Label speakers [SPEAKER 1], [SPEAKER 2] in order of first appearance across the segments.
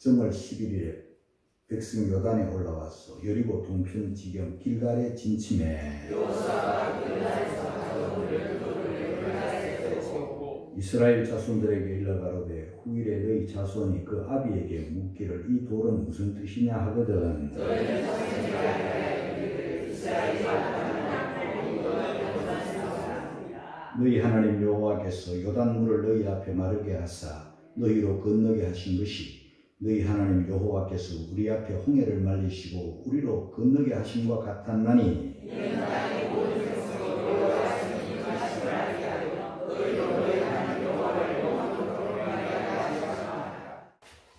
[SPEAKER 1] 정월 11일에 백성 요단에 올라와서 여리고 동편 지경 길갈에 진침해 이스라엘 자손들에게 일러 가로되 후일에 너희 자손이 그 아비에게 묻기를 이 돌은 무슨 뜻이냐 하거든. 너희 하나님 여호와께서 요단물을 너희 앞에 마르게 하사 너희로 건너게 하신 것이 너희 하나님 여호와께서 우리 앞에 홍해를 말리시고 우리로 건너게 하심과 같았나니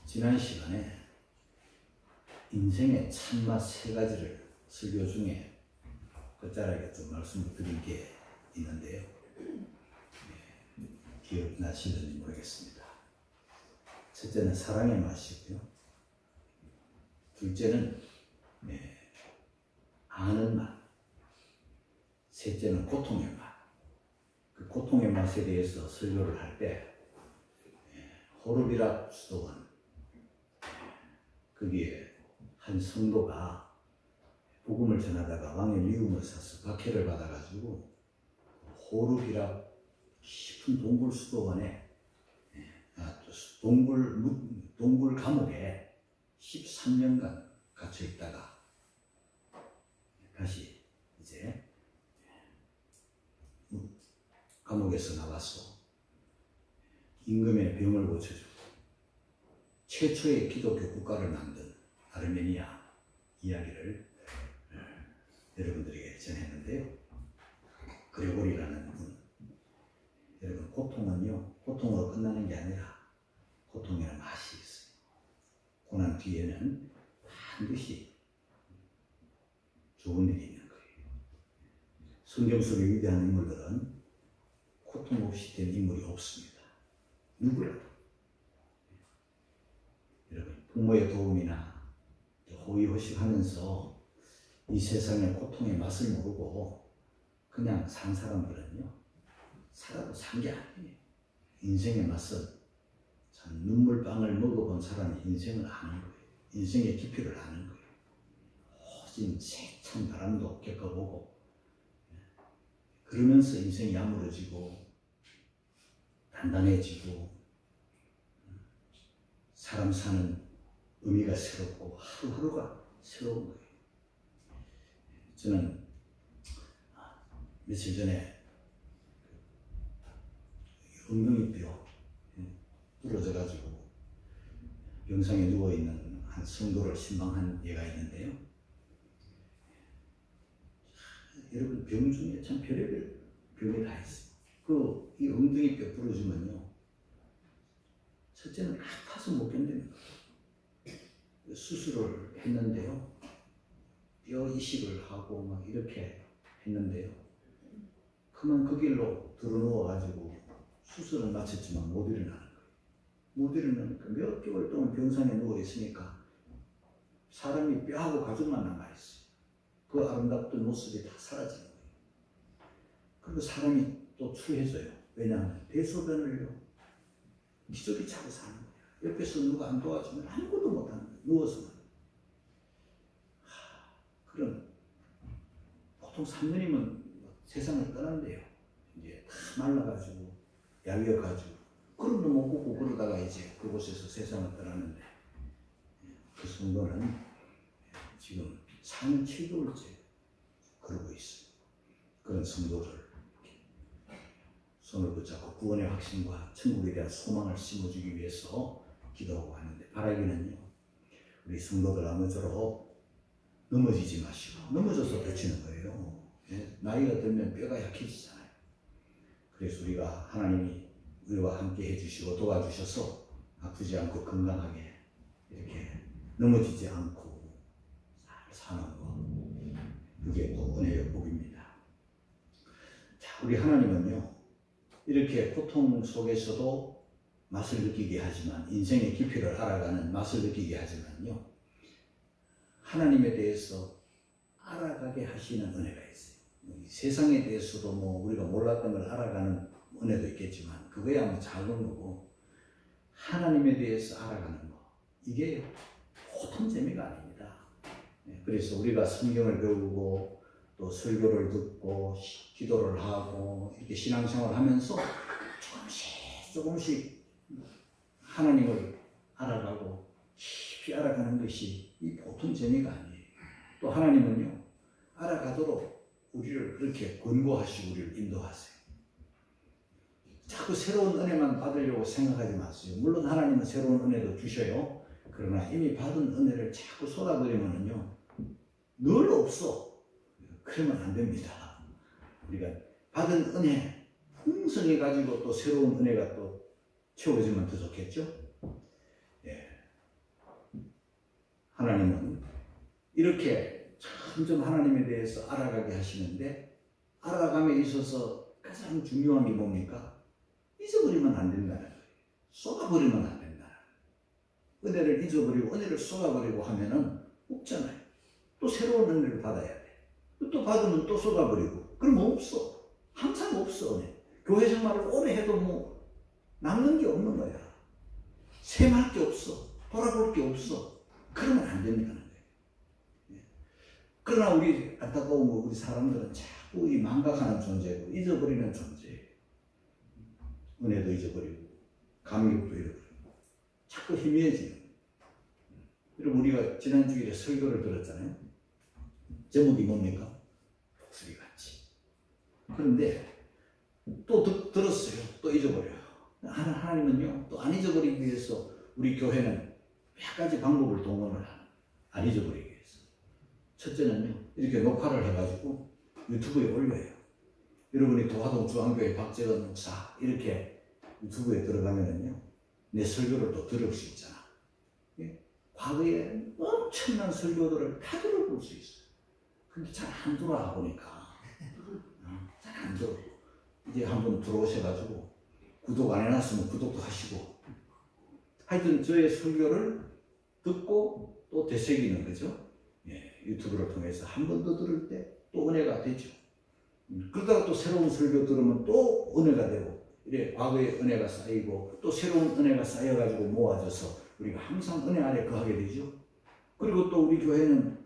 [SPEAKER 1] 지난 시간에 인생의 참맛 세 가지를 설교 중에 끝자락에 좀 말씀을 드린 게 있는데요. 기억나시는지 모르겠습니다. 첫째는 사랑의 맛이고요. 둘째는 아는 맛. 셋째는 고통의 맛. 그 고통의 맛에 대해서 설교를 할 때 호르비락 수도원 거기에 한 성도가 복음을 전하다가 왕의 미움을 사서 박해를 받아가지고 호르비락 깊은 동굴 수도원에 동굴 감옥에 13년간 갇혀 있다가 다시 이제 감옥에서 나와서 임금의 병을 고쳐주고 최초의 기독교 국가를 만든 아르메니아 이야기를 여러분들에게 전했는데요. 그레고리라는 분. 여러분, 고통으로 끝나는 게 아니라 고통에는 맛이 있어요. 고난 뒤에는 반드시 좋은 일이 있는 거예요. 성경 속의 위대한 인물들은 고통 없이 된 인물이 없습니다. 누구라도. 여러분, 부모의 도움이나 호의호식하면서 이 세상의 고통의 맛을 모르고 그냥 산 사람들은요, 살아도 산 게 아니에요. 인생의 맛은 참 눈물방울 먹어본 사람이 인생을 아는 거예요. 인생의 깊이를 아는 거예요. 오직 세찬 바람도 겪어보고 그러면서 인생이 야무러지고 단단해지고 사람 사는 의미가 새롭고 하루하루가 새로운 거예요. 저는 며칠 전에 엉덩이뼈 부러져가지고 병상에 누워있는 한 성도를 신방한 예가 있는데요. 여러분, 병 중에 참 별의별 병이 다 있어요. 이 엉덩이뼈 부러지면요, 첫째는 아파서 못 견디는 거예요. 수술을 했는데요, 뼈 이식을 하고 막 이렇게 했는데요, 그만 그 길로 들어누워가지고 수술은 마쳤지만 못 일어나는 거예요. 못 일어나니까 몇 개월 동안 병상에 누워 있으니까 사람이 뼈하고 가죽만 남아있어요. 그 아름답던 모습이 다 사라지는 거예요. 그리고 사람이 또 추해져요. 왜냐하면 대소변을요, 기저귀 차고 사는 거예요. 옆에서 누가 안 도와주면 아무것도 못하는 거예요. 누워서만. 그럼 보통 3년이면 세상을 떠난대요. 이제 다 말라가지고 야위어가지고 걸음도 못 걷고 그러다가 이제 그곳에서 세상을 떠나는데, 그 성도는 지금 4년 7개월째 그러고 있어요. 그런 성도를 손을 붙잡고 구원의 확신과 천국에 대한 소망을 심어주기 위해서 기도하고 하는데, 바라기는요, 우리 성도들 아무쪼록 넘어지지 마시고, 넘어져서 다치는 거예요. 나이가 들면 뼈가 약해지잖아요. 그래서 우리가 하나님이 우리와 함께 해주시고 도와주셔서 아프지 않고 건강하게 이렇게 넘어지지 않고 사는 거, 그게 또 은혜의 복입니다. 자, 우리 하나님은요, 이렇게 고통 속에서도 맛을 느끼게 하지만, 인생의 깊이를 알아가는 맛을 느끼게 하지만요, 하나님에 대해서 알아가게 하시는 은혜가 있어요. 세상에 대해서도 우리가 몰랐던 걸 알아가는 은혜도 있겠지만, 그거야 작은 거고, 하나님에 대해서 알아가는 거, 이게 보통 재미가 아닙니다. 그래서 우리가 성경을 배우고 또 설교를 듣고 기도를 하고 이렇게 신앙생활을 하면서 조금씩 하나님을 알아가고 깊이 알아가는 것이 이 보통 재미가 아니에요. 또 하나님은요, 알아가도록 우리를 그렇게 권고하시고 우리를 인도하세요. 자꾸 새로운 은혜만 받으려고 생각하지 마세요. 물론 하나님은 새로운 은혜도 주셔요. 그러나 이미 받은 은혜를 자꾸 쏟아버리면요, 늘 없어. 그러면 안 됩니다. 우리가 받은 은혜 풍성히 가지고 또 새로운 은혜가 또 채워지면 더 좋겠죠? 예. 하나님은 이렇게 점점 하나님에 대해서 알아가게 하시는데, 알아감에 있어서 가장 중요한 게 뭡니까? 잊어버리면 안 된다는 거예요. 쏟아버리면 안 된다는 거예요. 은혜를 잊어버리고 은혜를 쏟아버리고 하면은 없잖아요. 또 새로운 은혜를 받아야 돼. 또 받으면 또 쏟아버리고. 그럼 없어. 항상 없어. 은혜. 교회 생활을 오래 해도 뭐 남는 게 없는 거야. 샘할 게 없어. 돌아볼 게 없어. 그러면 안 된다는 거예요. 그러나 우리 안타까운 거, 우리 사람들은 자꾸 이 망각하는 존재고 잊어버리는 존재예요. 은혜도 잊어버리고 감격도 잃어버리고 자꾸 희미해지는. 그리고 우리가 지난 주일에 설교를 들었잖아요. 제목이 뭡니까? 독수리같이. 그런데 또 들었어요. 또 잊어버려요. 하나님은요, 또 안 잊어버리기 위해서 우리 교회는 몇 가지 방법을 동원을 하는. 안 잊어버리기 위해서. 첫째는요, 이렇게 녹화를 해가지고 유튜브에 올려요. 여러분이 도화동 중앙교회 박재건 목사 이렇게 유튜브에 들어가면은요, 내 설교를 또 들을 수 있잖아. 예? 과거에 엄청난 설교들을 다 들어볼 수 있어요. 근데 잘 안 들어와 보니까. 잘 안 들어. 이제 한번 들어오셔가지고 구독 안 해놨으면 구독도 하시고. 하여튼 저의 설교를 듣고 또 되새기는 거죠. 예, 유튜브를 통해서 한 번 더 들을 때 또 은혜가 되죠. 그러다가 또 새로운 설교 들으면 또 은혜가 되고, 이래 과거의 은혜가 쌓이고 또 새로운 은혜가 쌓여가지고 모아져서 우리가 항상 은혜 아래 거하게 되죠. 그리고 또 우리 교회는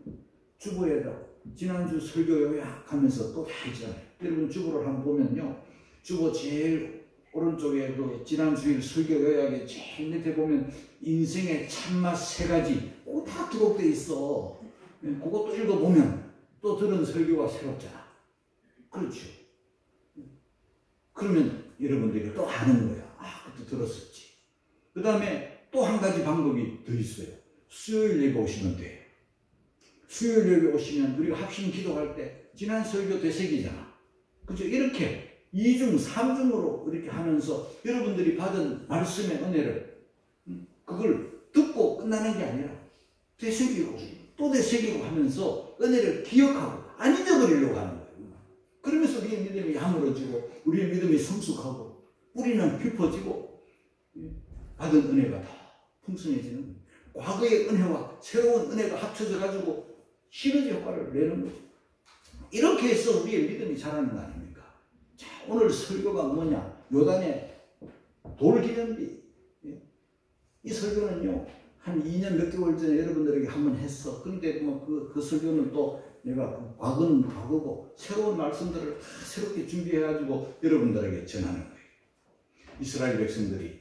[SPEAKER 1] 주보에다 지난주 설교 요약하면서 또 다 있잖아요. 여러분 주보를 한번 보면요, 주보 제일 오른쪽에 그 지난주일 설교 요약에 제일 밑에 보면 인생의 참맛 3가지 그거 다 기록되어 있어. 그것도 읽어보면 또 들은 설교가 새롭잖아. 그렇죠. 그러면 여러분들이 또 아는 거야. 아, 그때 들었었지. 그 다음에 또 한 가지 방법이 더 있어요. 수요일 예배 오시면 돼요. 수요일 예배 오시면 우리가 합심 기도할 때 지난 설교 되새기잖아. 그죠? 이렇게 2중, 3중으로 이렇게 하면서 여러분들이 받은 말씀의 은혜를 그걸 듣고 끝나는 게 아니라 되새기고 또 되새기고 하면서 은혜를 기억하고 안 잊어버리려고 하는 거예요. 그러면서 우리의 믿음이 야물어지고 우리의 믿음이 성숙하고 뿌리는 깊어지고 받은 은혜가 더 풍성해지는 거예요. 과거의 은혜와 새로운 은혜가 합쳐져 가지고 시너지 효과를 내는 거죠. 이렇게 해서 우리의 믿음이 자라는 거 아닙니까? 자, 오늘 설교가 뭐냐? 요단의 돌기념비. 이 설교는요, 한 2년 몇 개월 전에 여러분들에게 한번 했어. 그런데 뭐 그 설교는 또 내가 과거는 과거고 새로운 말씀들을 새롭게 준비해가지고 여러분들에게 전하는 거예요. 이스라엘 백성들이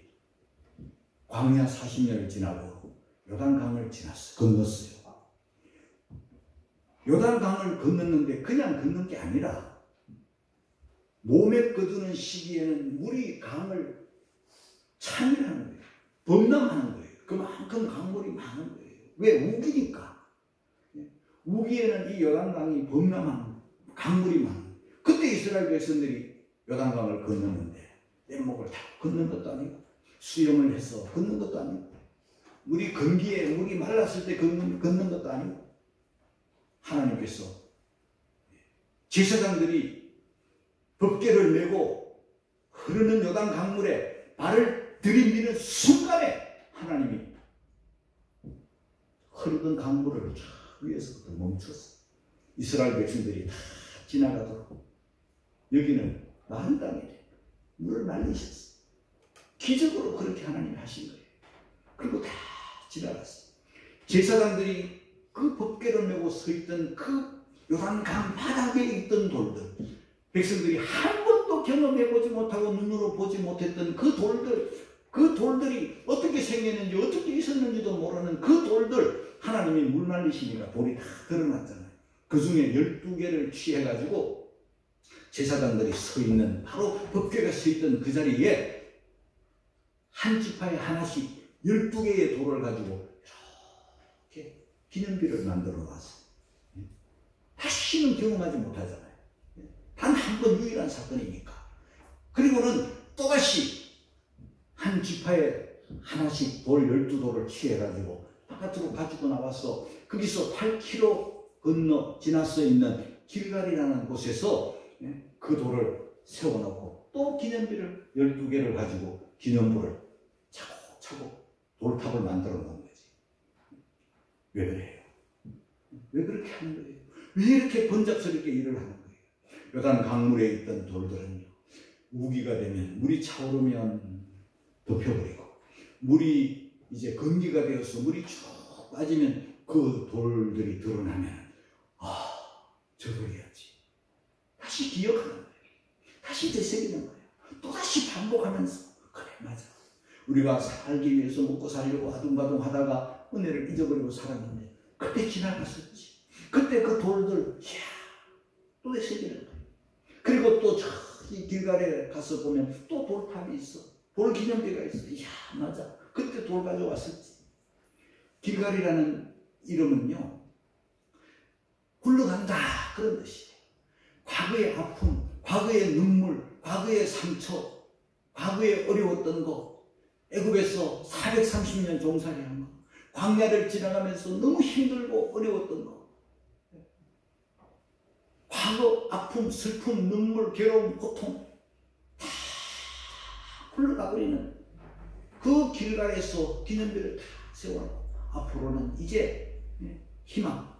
[SPEAKER 1] 광야 40년을 지나고 요단강을 건넜어요. 요단강을 건넜는데 그냥 건넌 게 아니라 몸에 거두는 시기에는 물이 강을 참여하는 거예요. 범람하는 거예요. 그만큼 강물이 많은 거예요. 왜? 우기니까. 우기에는 이 요단강이 범람한 강물이 많은 거예요. 그때 이스라엘 백성들이 요단강을 건넜는데 뗏목을 타고 건넌 것도 아니고 수영을 해서 건넌 것도 아니고 물이 건기에 물이 말랐을 때 건넌 것도 아니고 하나님께서 제사장들이 법궤를 메고 흐르는 요단 강물에 발을 들이미는 순간에 하나님이 흐르던 강물을 위에서부터 멈췄어. 이스라엘 백성들이 다 지나가도록 여기는 마른 땅이래. 물을 말리셨어. 기적으로 그렇게 하나님이 하신 거예요. 그리고 다 지나갔어요. 제사장들이 그 법궤를 메고 서 있던 그 요단강 바닥에 있던 돌들, 백성들이 한 번도 경험해보지 못하고 눈으로 보지 못했던 그 돌들이 어떻게 생겼는지 어떻게 있었는지도 모르는 그 돌들, 하나님이 물 말리시니까 돌이 다 드러났잖아요. 그 중에 12개를 취해가지고 제사장들이 서 있는, 바로 법궤가 서 있던 그 자리에 한 지파에 하나씩 12개의 돌을 가지고 이렇게 기념비를 만들어 놨어요. 다시는 경험하지 못하잖아요. 단 한 번 유일한 사건이니까. 그리고는 또다시 한 지파에 하나씩 돌 12돌을 취해가지고 바깥으로 가지고 나와서 거기서 8km 건너 지나서 있는 길갈이라는 곳에서 그 돌을 세워놓고 또 기념비를 12개를 가지고 기념부를 차곡차곡 돌탑을 만들어 놓은 거지. 왜 그래요? 왜 그렇게 하는 거예요? 왜 이렇게 번잡스럽게 일을 하는 거예요? 요단 강물에 있던 돌들은요, 우기가 되면, 물이 차오르면 덮여버리고, 물이 이제 건기가 되어서 물이 쭉 빠지면 그 돌들이 드러나면, 저 돌이었지. 다시 기억하는 거예요. 다시 되새기는 거예요. 또다시 반복하면서, 그래, 맞아. 우리가 살기 위해서 먹고 살려고 아둥바둥 하다가 은혜를 잊어버리고 살았는데, 그때 지나갔었지. 그때 그 돌들, 또 되새기는 거예요. 그리고 또 저기 길갈에 가서 보면 또 돌탑이 있어. 돌 기념비가 있어. 맞아. 그때 돌 가져왔었지. 길갈이라는 이름은요, 굴러간다, 그런 뜻이에요. 과거의 아픔, 과거의 눈물, 과거의 상처, 과거에 어려웠던 거, 애굽에서 430년 종살이한 거, 광야를 지나가면서 너무 힘들고 어려웠던 거, 과거 아픔, 슬픔, 눈물, 괴로움, 고통 다 흘러가버리는 그 길갈에서 기념비를 다 세워놓고 앞으로는 이제 희망,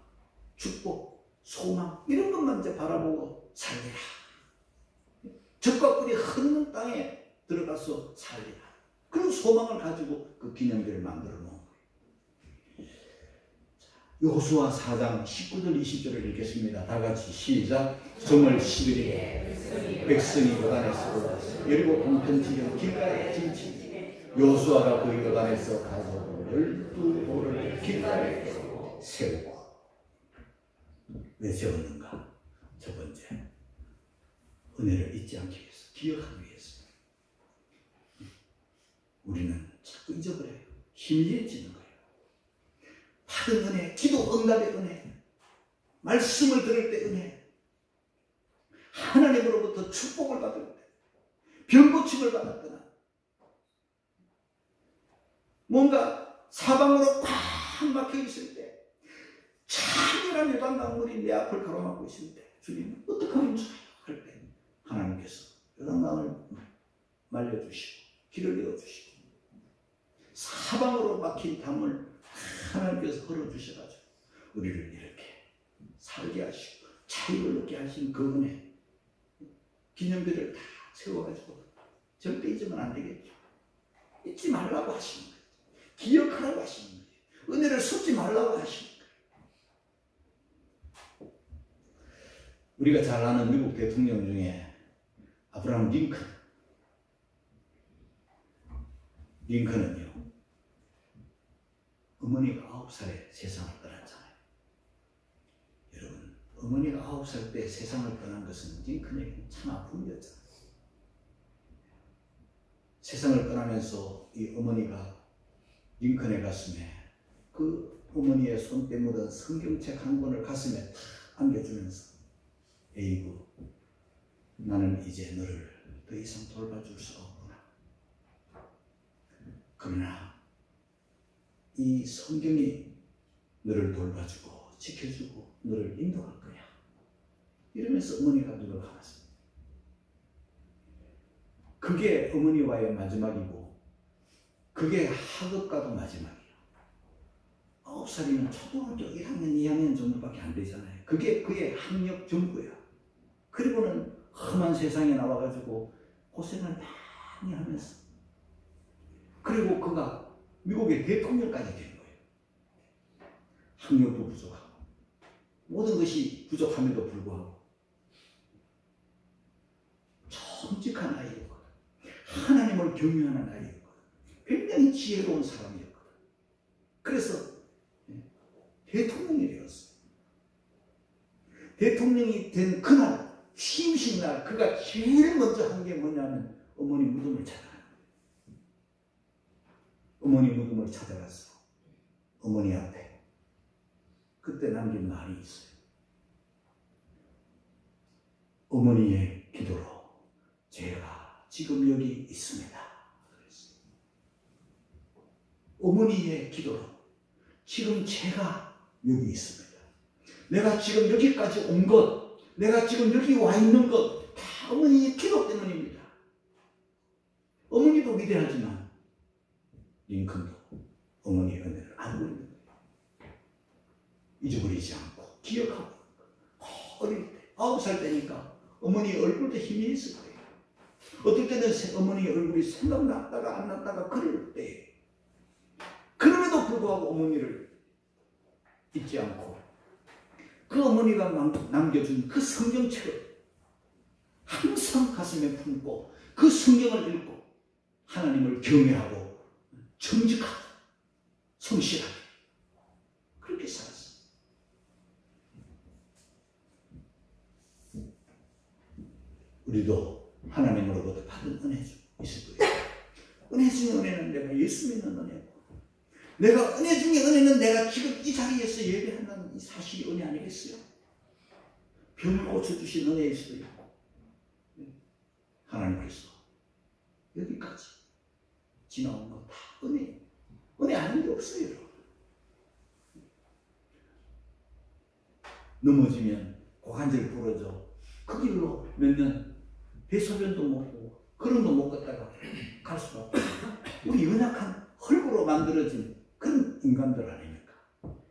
[SPEAKER 1] 축복, 소망 이런 것만 이제 바라보고 살리라. 적과 꿀이 흐르는 땅에 들어가서 살리라. 그런 소망을 가지고 그 기념비를 만들어 놓은 거예요. 여호수아 4장 19절 20절을 읽겠습니다. 다 같이 시작. 정월 11일에 백성이 요단에서 올라와서 여리고 동편 지경 길갈에 진치, 여호수아가 그 요단에서 가져온 12돌을 길갈에 세우고. 왜 세웠는가? 첫 번째, 은혜를 잊지 않기 위해서, 기억하기 위해서. 우리는 자꾸 잊어버려요. 희미해지는 거예요. 받은 은혜, 기도 응답의 은혜, 말씀을 들을 때 은혜, 하나님으로부터 축복을 받을 때, 병고침을 받았거나, 뭔가 사방으로 꽉 막혀 있을 때, 찬란한 요단강물이 내 앞을 가로막고 있을 때, 주님 어떻게 하면 좋아요? 할 때 하나님께서 요단강을 말려주시고 길을 내어주시고 사방으로 막힌 담을 하나님께서 걸어주셔가지고 우리를 이렇게 살게 하시고 자유를 얻게 하신 그 은혜, 기념비를 다 세워가지고 절대 잊으면 안 되겠죠. 잊지 말라고 하시는 거예요. 기억하라고 하시는 거예요. 은혜를 쏟지 말라고 하시는 거예요. 우리가 잘 아는 미국 대통령 중에 아브라함 링컨은요, 어머니가 9살에 세상을 떠났잖아요. 여러분, 어머니가 9살 때 세상을 떠난 것은 링컨에게는 참 아픔이었잖아요. 세상을 떠나면서 이 어머니가 링컨의 가슴에 그 어머니의 손때 묻은 성경책 한 권을 가슴에 탁 안겨주면서, 에이구, 나는 이제 너를 더 이상 돌봐줄 수 없구나. 그러나 이 성경이 너를 돌봐주고 지켜주고 너를 인도할 거야. 이러면서 어머니가 눈을 감았습니다. 그게 어머니와의 마지막이고 그게 학업과도 마지막이에요. 9살이면 초등학교 1학년, 2학년 정도밖에 안 되잖아요. 그게 그의 학력 전부야. 그리고는 험한 세상에 나와가지고 고생을 많이 하면서, 그리고 그가 미국의 대통령까지 된 거예요. 학력도 부족하고 모든 것이 부족함에도 불구하고 정직한 아이였거든. 하나님을 경외하는 아이였거든. 굉장히 지혜로운 사람이었거든. 그래서 대통령이 되었어. 대통령이 된 그날, 취임식 날, 그가 제일 먼저 한 게 뭐냐면 어머니 무덤을 찾아가는 거예요. 어머니 무덤을 찾아가서 어머니 앞에 그때 남긴 말이 있어요. 어머니의 기도로 제가 지금 여기 있습니다. 그랬어요. 어머니의 기도로 지금 제가 여기 있습니다. 내가 지금 여기까지 온 것, 내가 지금 여기 와 있는 것, 다 어머니의 기도 때문입니다. 어머니도 위대하지만 링컨도 어머니의 은혜를 알고 있는 거예요. 잊어버리지 않고 기억하고 어릴 때 9살 때니까 어머니의 얼굴도 힘이 있을 거예요. 어떨 때는 어머니의 얼굴이 생각났다가 안 났다가 그럴 때 그럼에도 불구하고 어머니를 잊지 않고 그 어머니가 남겨준 그 성경책을 항상 가슴에 품고 그 성경을 읽고 하나님을 경외하고 정직하고 성실하게 그렇게 살았어요. 우리도 하나님으로부터 받은 은혜 중 있을 거예요. 은혜 중의 은혜는 내가 예수 믿는 은혜고 내가 은혜 중의 은혜는 내가 지금 이 자리에서 예배한다는 이 사실이 은혜 아니겠어요? 병을 고쳐주신 은혜일 수도 있고 하나님께서 여기까지 지나온 거 다 은혜. 은혜 아닌 게 없어요. 여러분. 넘어지면 고관절 부러져 그 길로 몇 년 대소변도 못 보고 걸음도 못 걷다가 갈 수밖에 없어요. 우리 연약한 헐구로 만들어진 그런 인간들 아닙니까?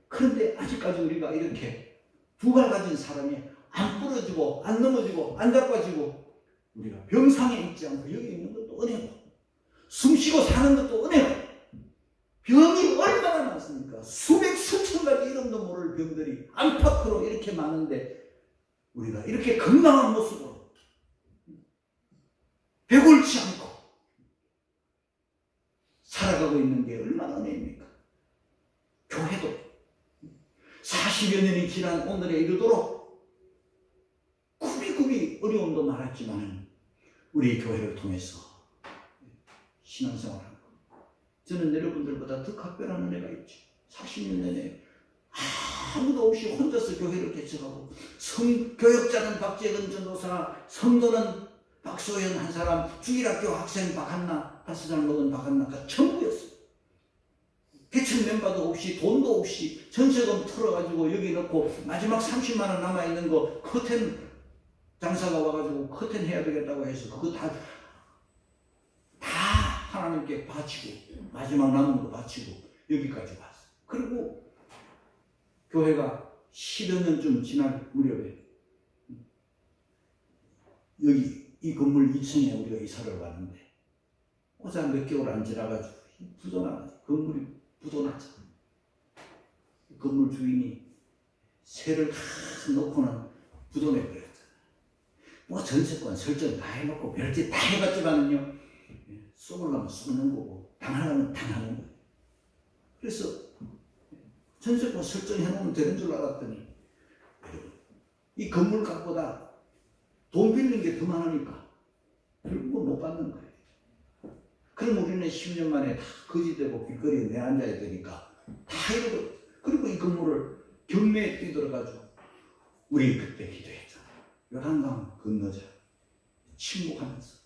[SPEAKER 1] 그런데 아직까지 우리가 이렇게 두 발 가진 사람이 안 부러지고 안 넘어지고 안 자빠지고 우리가 병상에 있지 않고 여기 있는 것도 은혜고 숨 쉬고 사는 것도 은혜고 병이 얼마나 많습니까? 수백 수천 가지 이름도 모를 병들이 안팎으로 이렇게 많은데 우리가 이렇게 건강한 모습으로 배골치 않고 살아가고 있는 게 얼마나 은혜입니까? 교회도 40여 년이 지난 오늘에 이르도록 굽이굽이 어려움도 많았지만 우리 교회를 통해서 신앙생활을 하고 저는 여러분들보다 더 각별한 은혜가 있죠. 40년 내내 아무도 없이 혼자서 교회를 개척하고 교역자는 박재근 전도사, 성도는 박소연 한 사람, 주일학교 학생 박한나, 5살 먹은 박한나가 전부였어요. 개척 멤버도 없이 돈도 없이 전세금 털어가지고 여기 넣고 마지막 30만 원 남아있는 거 커튼 장사가 와가지고 커튼 해야 되겠다고 해서 그거 다 하나님께 바치고 마지막 남은 거 바치고 여기까지 왔어요. 그리고 교회가 10여 년쯤 지난 무렵에 여기 이 건물 2층에 우리가 이사를 왔는데 오자 몇 개월 안 지나가지고 부도나가지고 건물이 부도났잖아. 건물 주인이 세를 다 넣고는 부도내버렸잖아. 뭐 전세권 설정 다 해놓고 별짓 다 해봤지만은요 쏘으려면 쏘는 거고 당하려면 당하는 거예요. 그래서 전세권 설정해놓으면 되는 줄 알았더니 여러분 이 건물값보다 돈 빌린 게 더 많으니까 결국은 못 받는 거예요. 그럼 우리는 10년 만에 다 거지되고 길거리에 내앉아야 되니까 다 이러고 그리고 이 건물을 경매에 뛰들어가지고 우리 그때 기도했잖아. 요단강 건너자 침묵하면서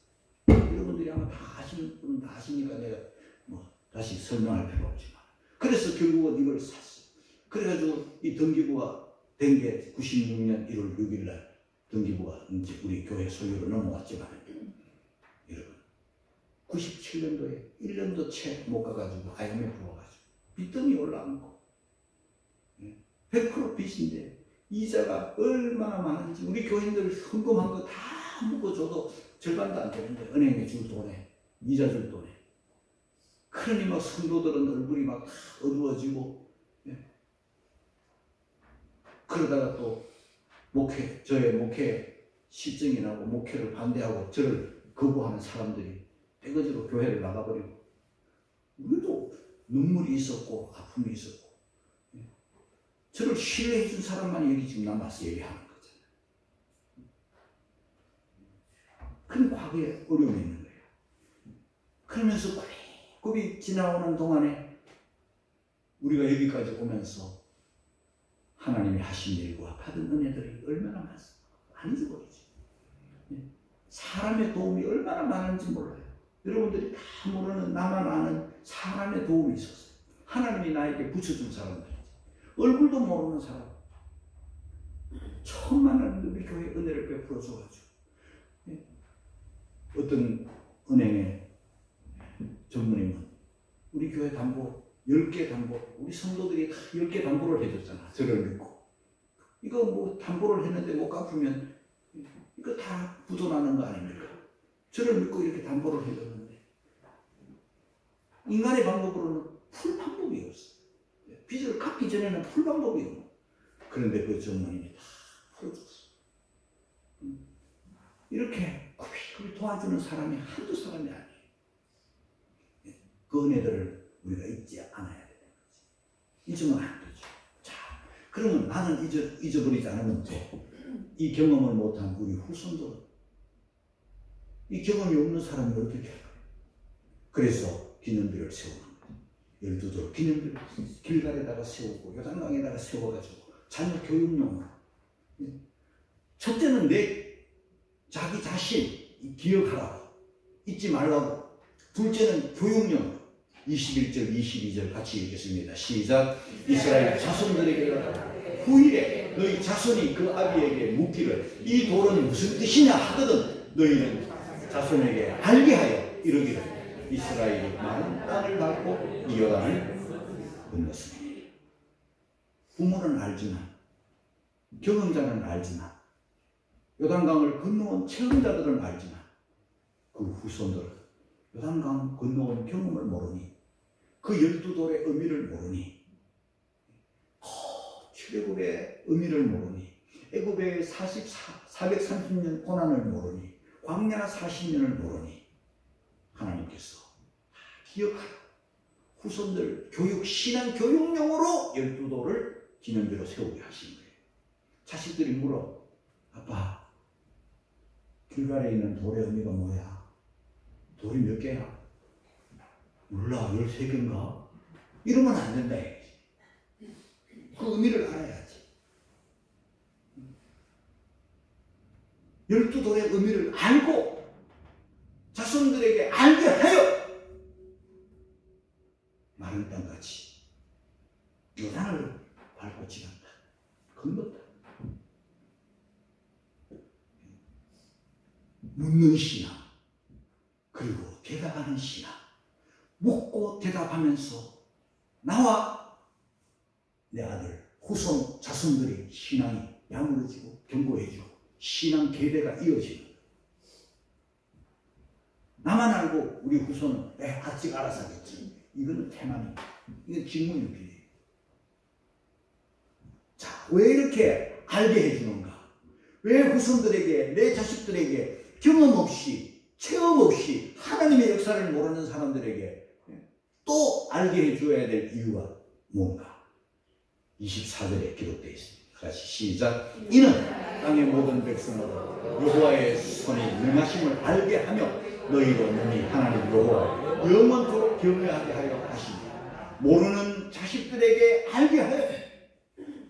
[SPEAKER 1] 여러분들이 아마 다 아시는 분은 다 아시니까 내가 뭐 다시 설명할 필요 없지만 그래서 결국은 이걸 샀어요. 그래가지고 이 등기부가 된 게 96년 1월 6일 날 등기부가 이제 우리 교회 소유로 넘어왔지만 여러분 97년도에 1년도 채 못 가가지고 IMF 와가지고 빚더미 올라앉고 100% 빚인데 이자가 얼마나 많은지 우리 교인들 헌금한 거 다 묶어줘도 절반도 안 되는데 은행에 줄 돈에 이자 줄 돈에 그러니 막 성도들은 얼굴이 막 다 어두워지고 그러다가 또 저의 목회 실정이 나고 목회를 반대하고 저를 거부하는 사람들이 떼거지로 교회를 나가버리고, 우리도 눈물이 있었고 아픔이 있었고, 저를 신뢰해 준 사람만 여기 지금 남아서 얘기하는 거잖아요. 그런 과거에 어려움이 있는 거예요. 그러면서 굽이 지나오는 동안에 우리가 여기까지 오면서 하나님이 하신 일과 받은 은혜들이 얼마나 많습니까? 안 잊어버리지. 사람의 도움이 얼마나 많은지 몰라요. 여러분들이 다 모르는, 나만 아는 사람의 도움이 있었어요. 하나님이 나에게 붙여준 사람들이지. 얼굴도 모르는 사람. 처음 만나는 우리 교회 은혜를 베풀어줘가지고, 어떤 은행의 전무님은 우리 교회 담보 10개 담보, 우리 성도들이 10개 담보를 해줬잖아. 저를 믿고. 이거 뭐 담보를 했는데 못 갚으면 이거 다 부도나는 거 아닙니까? 저를 믿고 이렇게 담보를 해줬는데, 인간의 방법으로는 풀 방법이 없어. 빚을 갚기 전에는 풀 방법이 없어. 그런데 그 전무님이 다 풀어줬어. 이렇게 굽이 도와주는 사람이 한두 사람이 아니에요. 그 은혜들을 우리가 잊지 않아야 되는 거지. 잊으면 안 되죠. 자, 그러면 나는 잊어버리지 않으면 돼. 이 경험을 못한 우리 후손들은, 이 경험이 없는 사람이 어떻게 할까요? 그래서 기념비를 세우는 거예요. 12돌 기념비를 길갈에다가 세우고 요단강에다가 세워가지고 자녀 교육용으로. 첫째는 자기 자신 기억하라고, 잊지 말라고. 둘째는 교육용. 21절 22절 같이 읽겠습니다. 시작. 이스라엘 자손들에게 후일에 너희 자손이 그 아비에게 묻기를 이 돌은 무슨 뜻이냐 하거든 너희는 자손에게 알게 하여 이르기를 이스라엘이 많은 땅을 밟고 이 요단을 건넜으니. 부모는 알지만, 경험자는 알지만, 요단강을 건너온 체험자들은 알지만, 그 후손들은 요단강 건너온 경험을 모르니, 그 12돌의 의미를 모르니, 출애굽의 의미를 모르니, 애굽의 430년 고난을 모르니, 광야 40년을 모르니, 하나님께서 기억하라. 후손들 교육, 신앙 교육용으로 12돌을 기념비로 세우게 하신 거예요. 자식들이 물어. 아빠, 길갈에 있는 돌의 의미가 뭐야? 돌이 몇 개야? 몰라, 13개인가? 이러면 안 된다. 그 의미를 알아야지. 12돌의 의미를 알고 자손들에게 알게 하여 마른 땅같이 요단을 밟고 지난다. 건넜다. 묻는 신앙, 그리고 대답하는 신앙. 묻고 대답하면서 나와 내 아들, 후손, 자손들이 신앙이 야무러지고 견고해지고 신앙 계대가 이어지는 거예요. 나만 알고 우리 후손은 아직 알아서 하겠지. 이거는 태만입니다. 이건 직무유기예요. 자, 왜 이렇게 알게 해주는가? 왜 후손들에게, 내 자식들에게 경험 없이, 체험 없이 하나님의 역사를 모르는 사람들에게 또 알게 해줘야 될 이유가 뭔가? 24절에 기록되어 있습니다. 같이 시작. 이는 땅의 모든 백성으로 여호와의 손이 능하심을 알게 하며 너희로 능히 하나님 여호와 영원토록 경외하게 하려 하시니. 모르는 자식들에게 알게 하여,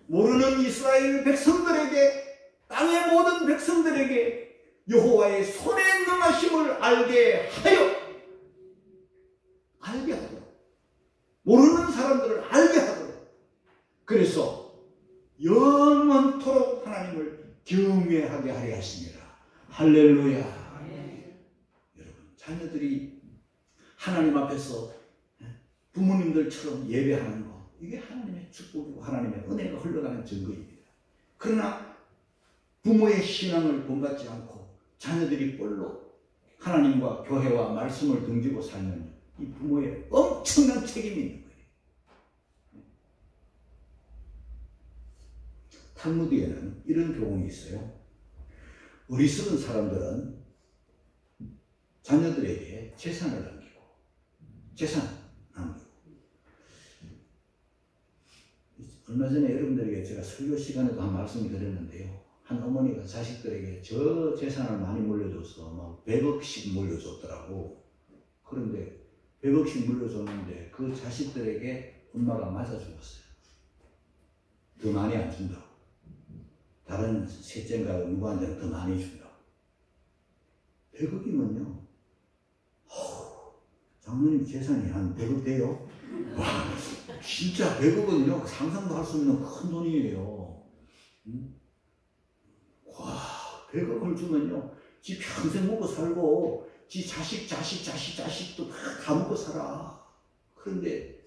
[SPEAKER 1] 모르는 이스라엘 백성들에게, 땅의 모든 백성들에게 여호와의 손에 능하심을 알게 하여, 알게 하도록, 모르는 사람들을 알게 하도록. 그래서 영원토록 하나님을 경외하게 하려 하십니다. 할렐루야. 여러분, 자녀들이 하나님 앞에서 부모님들처럼 예배하는 거, 이게 하나님의 축복이고 하나님의 은혜가 흘러가는 증거입니다. 그러나 부모의 신앙을 본받지 않고 자녀들이 뻘로 하나님과 교회와 말씀을 등지고 살면 이 부모의 엄청난 책임이 있는 거예요. 탈무드에는 이런 교훈이 있어요. 어리석은 사람들은 자녀들에게 재산을 남기고, 얼마 전에 여러분들에게 제가 설교 시간에도 한 말씀을 드렸는데요. 한 어머니가 자식들에게 저 재산을 많이 물려줘서 막 100억씩 물려줬더라고. 그런데 100억씩 물려줬는데 그 자식들에게 엄마가 맞아 죽었어요. 더 많이 안 준다고. 다른 셋째인가 누구한테는 더 많이 준다고. 100억이면요. 장로님 재산이 한 100억 돼요? 와, 진짜 100억은요, 상상도 할 수 없는 큰 돈이에요. 와, 100억을 주면요, 지 평생 먹고 살고, 지 자식도 다 먹고 살아. 그런데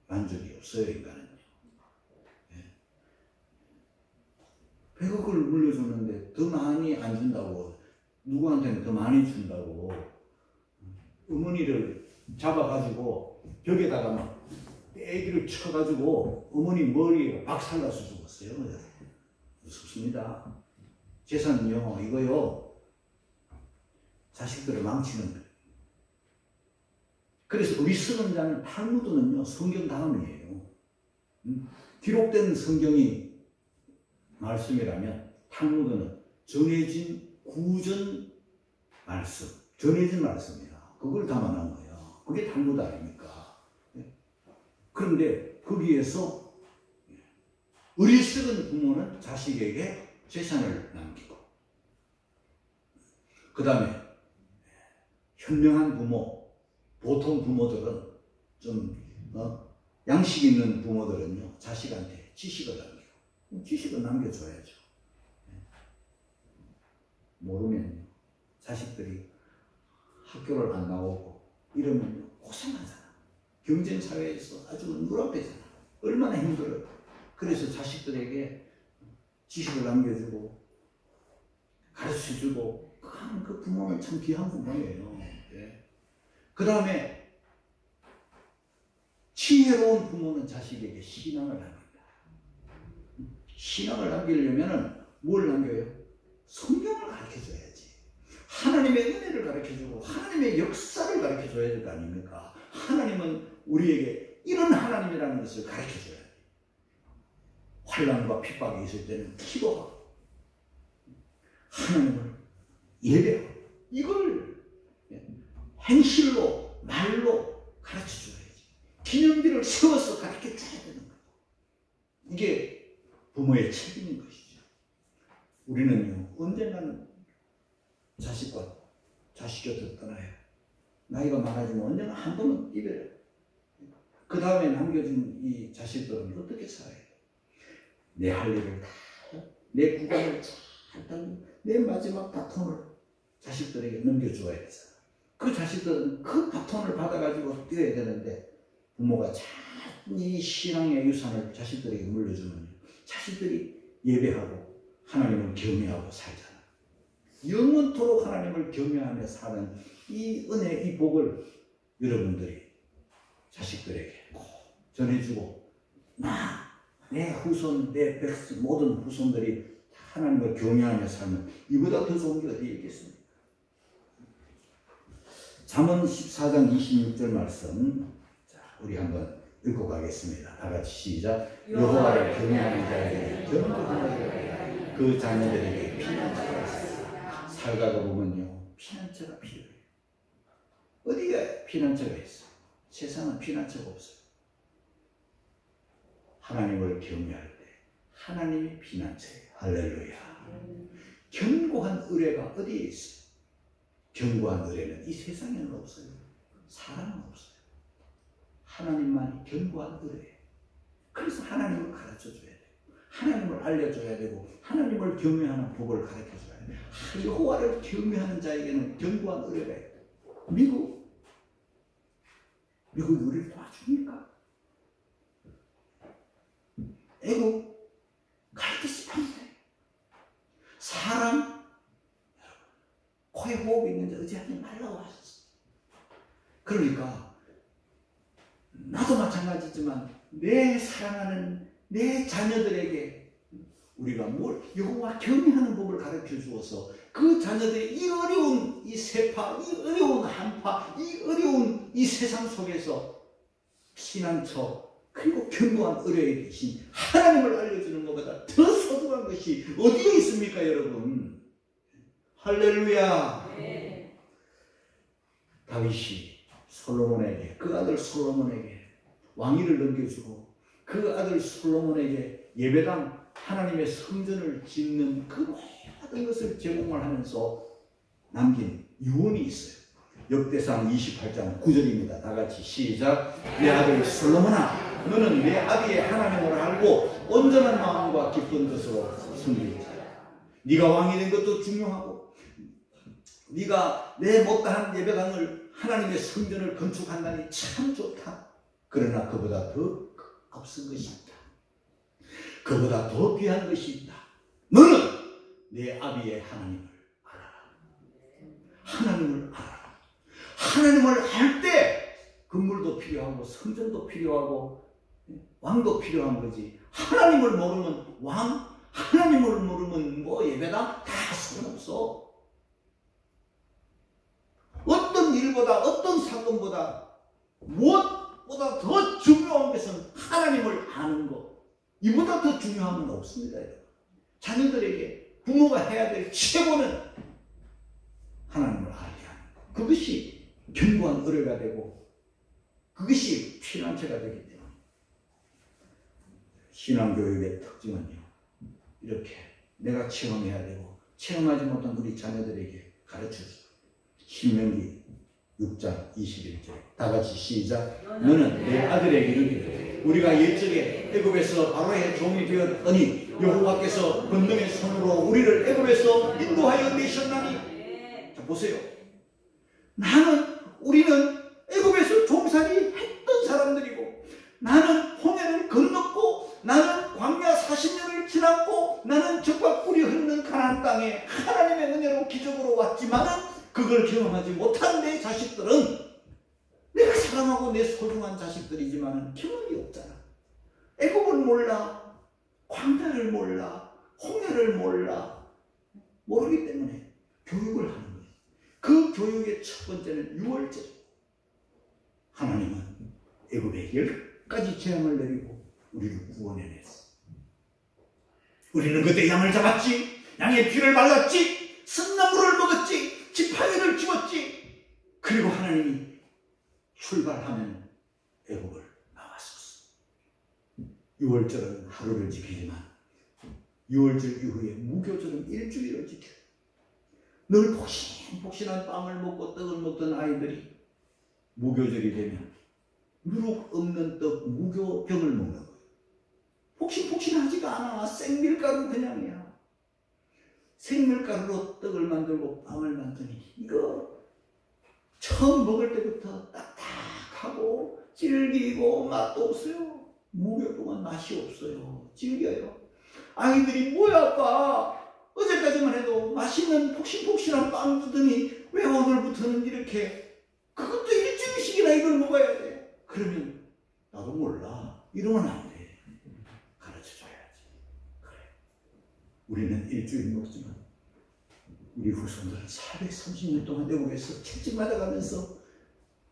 [SPEAKER 1] 만족이 없어요, 인간은요. 100억을 물려줬는데 더 많이 안 준다고, 누구한테는 더 많이 준다고, 어머니를 잡아가지고 벽에다가 막 애기를 쳐가지고 어머니 머리에 박살나서 죽었어요. 무섭습니다. 재산은요, 이거요, 자식들을 망치는 거예요. 그래서 어리석은 자는 탈무드는요, 성경 다음이에요. 기록된 성경이 말씀이라면 탈무드는 전해진 구전 말씀, 전해진 말씀이야. 그걸 담아놓은 거야. 그게 탈무드 아닙니까? 그런데 거기에서 어리석은 부모는 자식에게 재산을 남기고, 그 다음에 현명한 부모, 보통 부모들은 좀 양식 있는 부모들은요, 자식한테 지식을 남기고, 지식을 남겨줘야죠. 모르면요, 자식들이 학교를 안 나오고 이러면 고생하잖아. 경쟁사회에서 아주 누락되잖아. 얼마나 힘들어요. 그래서 자식들에게 지식을 남겨주고 가르쳐주고, 그 부모는 참 귀한 부모예요. 네. 그 다음에 지혜로운 부모는 자식에게 신앙을 남깁니다. 신앙을 남기려면 뭘 남겨요? 성경을 가르쳐줘야지. 하나님의 은혜를 가르쳐주고 하나님의 역사를 가르쳐줘야 될 거 아닙니까? 하나님은 우리에게 이런 하나님이라는 것을 가르쳐줘야 돼요. 환난과 핍박이 있을 때는 기도하고 하나님을 예배하고, 이걸 행실로 말로 가르쳐줘야지. 기념비를 세워서 가르쳐줘야 되는 거예요. 이게 부모의 책임인 것이죠. 우리는요, 언젠가는 자식과 자식 곁을 떠나요. 나이가 많아지면 언젠가 한 번은 이별해요. 그 다음에 남겨진 이 자식들은 어떻게 살아요? 내 할 일을 다, 내 구간을 잘 따르고, 내 마지막 바톤을 자식들에게 넘겨줘야 되잖아. 그 자식들은 그 바톤을 받아가지고 뛰어야 되는데, 부모가 잘 이 신앙의 유산을 자식들에게 물려주면 자식들이 예배하고 하나님을 경외하고 살잖아. 영원토록 하나님을 경외하며 사는 이 은혜, 이 복을 여러분들이 자식들에게 꼭 전해주고, 내 후손, 내 백성, 모든 후손들이 하나님을 경외하며 살면 이보다 더 좋은 게 어디 있겠습니까? 잠언 14장 26절 말씀, 자, 우리 한번 읽고 가겠습니다. 다 같이 시작. 여호와를 경외하는 자에게 견고하게, 그 자녀들에게 피난처가 있습니다. 살다가 보면요, 피난처가 필요해요. 어디가 피난처가 있어? 세상은 피난처가 없어요. 하나님을 경외할 때 하나님이 피난처예요. 할렐루야. 견고한 의뢰가 어디에 있어요? 견고한 의뢰는 이 세상에는 없어요. 사람은 없어요. 하나님만이 견고한 의뢰예요. 그래서 하나님을 가르쳐줘야 돼요. 하나님을 알려줘야 되고, 하나님을 경외하는 법을 가르쳐줘야 돼요. 여호와를 경외하는 자에게는 견고한 의뢰가 있고, 미국이 우리를 도와줍니까? 애국 가르치지 않는데, 사람, 여러분, 코에 호흡이 있는데 의지하지 말라고 하셨어요. 그러니까 나도 마찬가지지만 내 사랑하는 내 자녀들에게 우리가 여호와 경외하는 법을 가르쳐 주어서 그 자녀들이 이 어려운 이 세파, 이 어려운 한파, 이 어려운 이 세상 속에서 피난처 그리고 견고한 의뢰에 계신 하나님을 알려주는 것보다 더 소중한 것이 어디에 있습니까, 여러분? 할렐루야. 네. 다윗이 솔로몬에게, 그 아들 솔로몬에게 왕위를 넘겨주고 그 아들 솔로몬에게 예배당 하나님의 성전을 짓는 그 모든 것을 제공을 하면서 남긴 유언이 있어요. 역대상 28장 9절입니다. 다 같이 시작. 내 아들 솔로몬아, 너는 내 아비의 하나님을 알고 온전한 마음과 기쁜 뜻으로 섬기자. 네가 왕이 된 것도 중요하고 네가 내 못다한 예배당을 하나님의 성전을 건축한다니 참 좋다. 그러나 그보다 더 값진 것이 있다. 그보다 더 귀한 것이 있다. 너는 내 아비의 하나님을 알아라. 하나님을 알아라. 하나님을 알 때 건물도 필요하고 성전도 필요하고 왕도 필요한 거지. 하나님을 모르면 왕, 하나님을 모르면 뭐 예배당 다 소용없어. 어떤 일보다 어떤 사건보다 무엇보다 더 중요한 것은 하나님을 아는 것. 이보다 더 중요한 건 없습니다. 자녀들에게 부모가 해야 될 최고는 하나님을 알게 하는 것. 그것이 견고한 의뢰가 되고 그것이 피난처가 되기 때문에 신앙교육의 특징은요, 이렇게 내가 체험해야 되고 체험하지 못한 우리 자녀들에게 가르쳐주고. 신명기 6장 21절 다 같이 시작. 너는 내 아들에게 이르기를 우리가 옛적에 애굽에서 바로의 종이 되었더니 여호와께서 권능의 손으로 우리를 애굽에서 인도하여 내셨나니. 자 보세요. 우리는 애굽에서 종살이 했던 사람들이고 나는 홍해를 건넜고 나는 광야 40년을 지났고 나는 적과 꿀이 흐르는 가나안 땅에 하나님의 은혜로 기적으로 왔지만은 그걸 경험하지 못한 내 자식들은 내가 사랑하고 내 소중한 자식들이지만 경험이 없잖아. 애굽을 몰라, 광야를 몰라, 홍해를 몰라, 모르기 때문에 교육을 하는 거예요. 그 교육의 첫 번째는 유월절. 하나님은 애굽에 10가지 재앙을 내리고 우리를 구원해냈어. 우리는 그때 양을 잡았지, 양의 피를 발랐지, 쓴나물을 먹었지, 지팡이를 쥐었지. 그리고 하나님이 출발하면 애굽을 나왔었어. 6월절은 하루를 지키지만 6월절 이후에 무교절은 일주일을 지켜. 늘 폭신폭신한 빵을 먹고 떡을 먹던 아이들이 무교절이 되면 누룩 없는 떡 무교병을 먹는 거예요. 폭신폭신하지가 않아. 생밀가루 그냥이야. 생밀가루로 떡을 만들고 빵을 만드니 이거 처음 먹을 때부터 딱딱하고 질기고 맛도 없어요. 무교 동안 맛이 없어요. 질겨요. 아이들이 뭐야 아빠, 어제까지만 해도 맛있는 폭신폭신한 빵 주더니 왜 오늘부터는 이렇게, 그것도 일주일씩이나 이걸 먹어야 돼. 그러면 나도 몰라. 이러면 안 돼. 가르쳐줘야지. 그래. 우리는 일주일 먹지만 우리 후손들은 430년 동안 애국에서 채찍 맞아가면서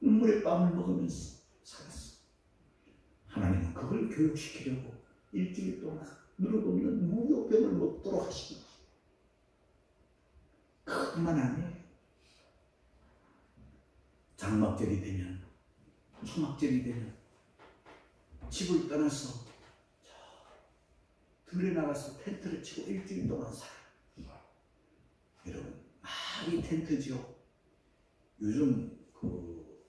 [SPEAKER 1] 눈물의 빵을 먹으면서 살았어. 하나님은 그걸 교육시키려고 일주일 동안 누룩 없는 무교병을 먹도록 하시는 거예요. 그것만 아니에요. 장막절이 되면, 초막절이 되면 집을 떠나서 들에 나가서 텐트를 치고 일주일 동안 살아요. 여러분, 이 텐트죠. 요즘 그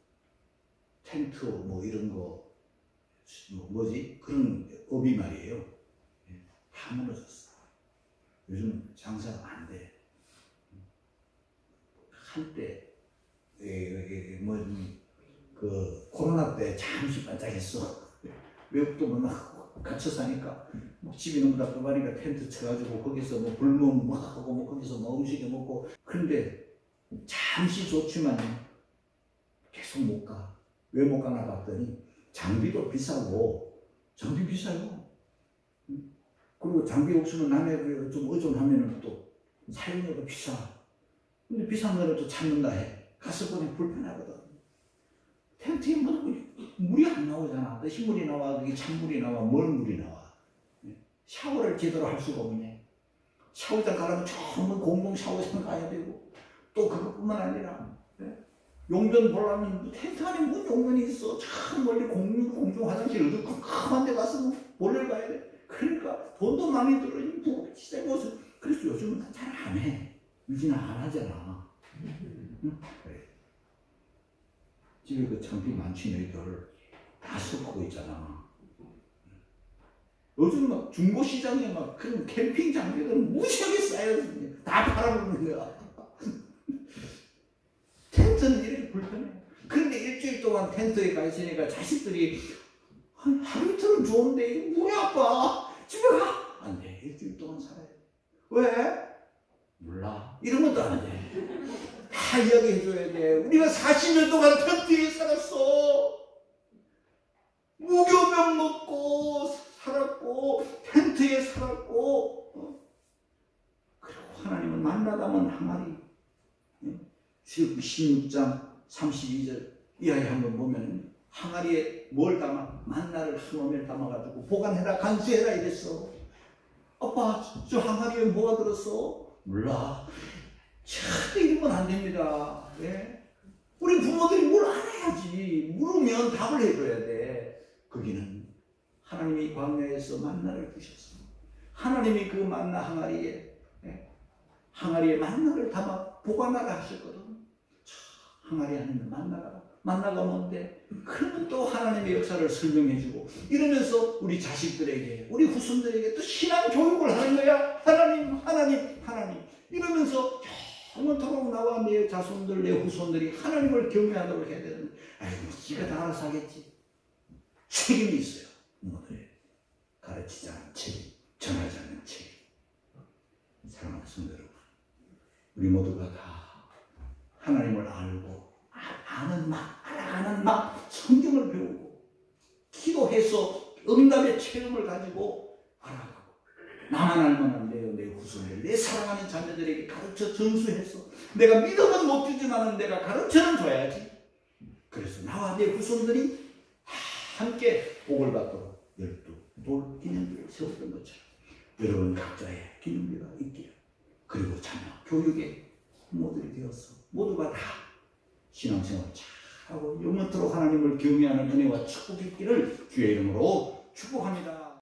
[SPEAKER 1] 텐트 뭐 이런 거 뭐지? 그런 업이 말이에요. 다 무너졌어. 요즘 장사가 안 돼. 한때 그 코로나 때 잠시 반짝했어. 외국도 막 갇혀 사니까 집이 너무 답답하니까 텐트 쳐가지고 거기서 뭐 불멍 뭐 하고 뭐 거기서 뭐 음식을 먹고. 그런데 잠시 좋지만 계속 못 가. 왜 못 가나 봤더니 장비도 비싸고, 장비 비싸요. 그리고 장비 없으면 남의 교회가 좀 의존하면은 또 사용료가 비싸. 근데 비싼 거를 또 찾는다 해. 갔을 보니 불편하거든. 텐트에 뭐 물이 안 나오잖아. 신물이 나와, 그게 찬물이 나와, 뭘 물이 나와. 샤워를 제대로 할 수가 없네. 샤워장 가려면 전문 공동 샤워장 가야 되고, 또 그것뿐만 아니라 용변 보려면 텐트 안에 문 용변이 있어. 참 멀리 공중 화장실 어두컴컴한 데 가서 볼일 가야 돼. 그러니까 돈도 많이 들어. 새 곳은. 그래서 요즘은 잘 안 해. 유진아 안 하잖아. 응? 그래. 집에 그 장비 많지 너희들 다 섞고 있잖아. 요즘 막 중고시장에 막 그런 캠핑 장비들 무지하게 쌓여서 다 팔아먹는 거야. 텐트는 이렇게 불편해. 그런데 일주일 동안 텐트에 가 있으니까 자식들이 하루 이틀은 좋은데 이거 뭐야 아빠 집에 가. 안 돼. 일주일 동안 살아야 돼. 왜? 몰라. 이런 것도 안 돼. 다 이야기해줘야 돼. 우리가 40년 동안 텐트에 살았어. 무교병 먹고 살았고 텐트에 살았고 그리고 하나님은 만나다면 항아리 16장 32절 이하에 한번 보면 항아리에 뭘 담아? 만나를 한 오멜 담아가지고 보관해라 간수해라 이랬어. 아빠 저 항아리에 뭐가 들었어? 몰라. 절대 이러면 안 됩니다. 네? 우리 부모들이 뭘 알아야지. 물으면 답을 해줘야 돼. 거기는 하나님이 광야에서 만나를 주셨어. 하나님이 그 만나 항아리에 항아리에 만나를 담아 보관하라 하셨거든. 항아리 안에는 만나가 뭔데? 그러면 또 하나님의 역사를 설명해주고 이러면서 우리 자식들에게 우리 후손들에게 또 신앙 교육을 하는 거야. 하나님 이러면서 영원토록 나와 내 자손들 내 후손들이 하나님을 경외하도록 해야 되는데 아이고 지가 다 알아서 하겠지. 책임이 있어요. 부모들의 가르치지 않은 책임, 전하지 않는 책임. 사랑하는 성도 여러분, 우리 모두가 다 하나님을 알고 알아가는 막 성경을 배우고 기도해서 응답의 체험을 가지고 알아가고 나만 알면 안 돼요. 내 후손들, 내 사랑하는 자녀들에게 가르쳐 전수해서 내가 믿음은 못 주지만 내가 가르쳐는 줘야지. 그래서 나와 내 후손들이 함께 복을 받도록 12돌 기념비를 세웠던 것처럼 여러분 각자의 기념비가 있기를 그리고 자녀 교육의 부모들이 되어서 모두가 다 신앙생활 잘하고 영원토록 하나님을 경외하는 은혜와 축복이 있기를 주의 이름으로 축복합니다.